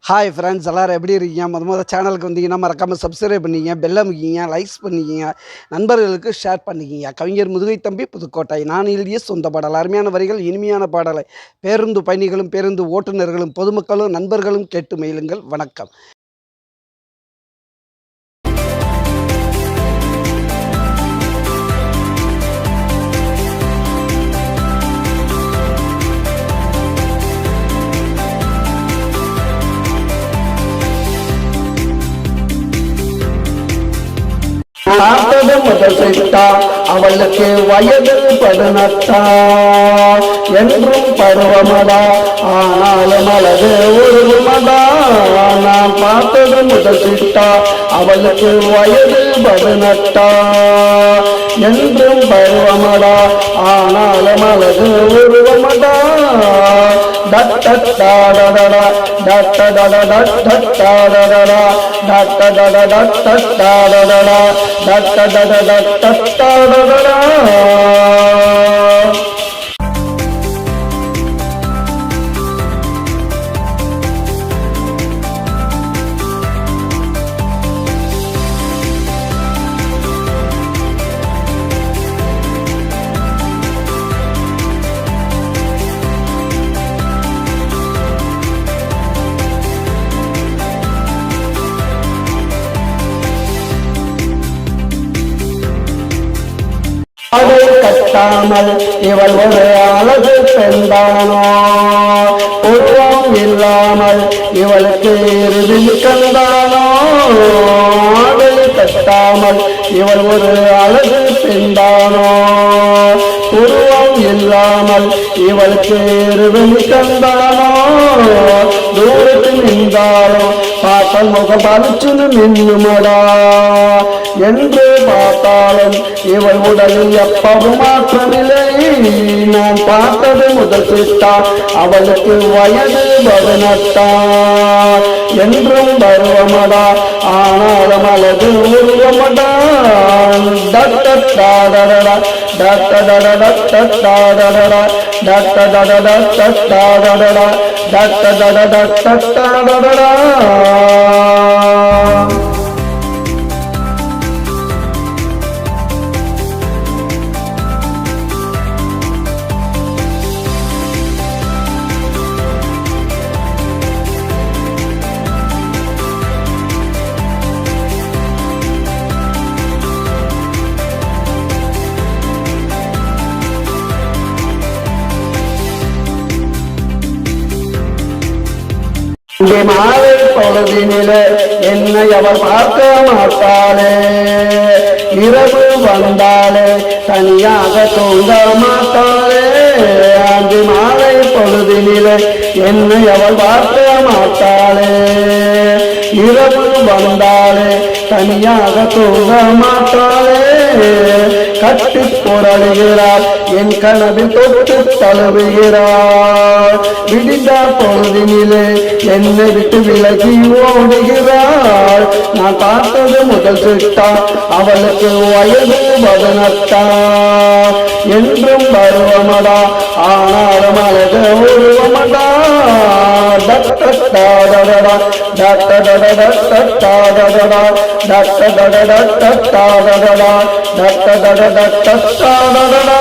Hi friends, எல்லோரும் எப்படி இருக்கீங்க? மொதல் சேனலுக்கு வந்தீங்கன்னா மறக்காமல் சப்ஸ்கிரைப் பண்ணிக்கிங்க, பெல் அமைக்கிங்க, லைக்ஸ் பண்ணிக்கிங்க, நண்பர்களுக்கு ஷேர் பண்ணிக்கிங்க. கவிஞர் முதுகை தம்பி, புதுக்கோட்டை. நான் எழுதிய சொந்த பாடல். அருமையான வரிகள், இனிமையான பாடலை பேருந்து பயணிகளும் பேருந்து ஓட்டுநர்களும் பொதுமக்களும் நண்பர்களும் கேட்டு மகிழுங்கள். வணக்கம். பார்த்தது முதல் சிட்டா, அவளுக்கு வயது 18 என்றும் பருவமடா, ஆனாலும் அழகு உருவமடா. நான் பார்த்தது முதல் சிட்டா, அவளுக்கு வயது 18 என்றும் பருவமடா, ஆனாலும் அழகு உருவமடா. டட்டடாடடடா டட்டடடடா டட்டடடடா டட்டடடடா டட்டடடடா டட்டடடடா டட்டடடடா. அதை கட்டாமல் இவள் ஒரு அழகு பெண்தானோ, உருவம் இல்லாமல் இவளுக்கு இறுதி கண்டானோ. அதை கட்டாமல் இவள் ஒரு அழகு பெண்தானோ, உருவம் இல்லாமல் இவளுக்கு இறுதி கண்டானோ. தூரத்தில் நின்றாலும் பார்த்தால் முகம் பறிச்சுன்னு மின்னுமடா, என்று பார்த்தாலும் இவள் உடலில் எப்பவும் மாற்றமில்லை. நான் பார்த்தது முதல் சிட்டா, அவளுக்கு வயது 18 என்றும் பருவமடா, ஆனாலும் அழகு உருவமடா. டட்டடாடடடா டட்டடடடா டட்டடடடா டட்டடடடா டட்டடடடா டட்டடடடா டட்டடடடா. மாலை பொழுதினிலே என்னை அவள் பார்க்க மாட்டாளே, இரவு வந்தாலே தனியாக தூங்க மாட்டாளே. அன்று மாலை பொழுதினிலே என்னை அவள் பார்க்க மாட்டாளே, இரவு வந்தாலே தனியாக தூங்க மாட்டாளே. கட்டி புரளுகிறார், என் கனவில் தொட்டு தழுவுகிறார். விடிந்த பொழுதினிலே என்னை விட்டு விலகி ஓடுகிறாள். நான் பார்த்தது முதல் சிட்டா, அவளுக்கு வயது 18 என்றும் பருவமடா, ஆனாலும் அழகு உருவமடா. டட்டடாடடடா டட்டடடடா டட்டடடடா டட்டடடடா டட்டடடடா டட்டடடடா டட்டடடடா.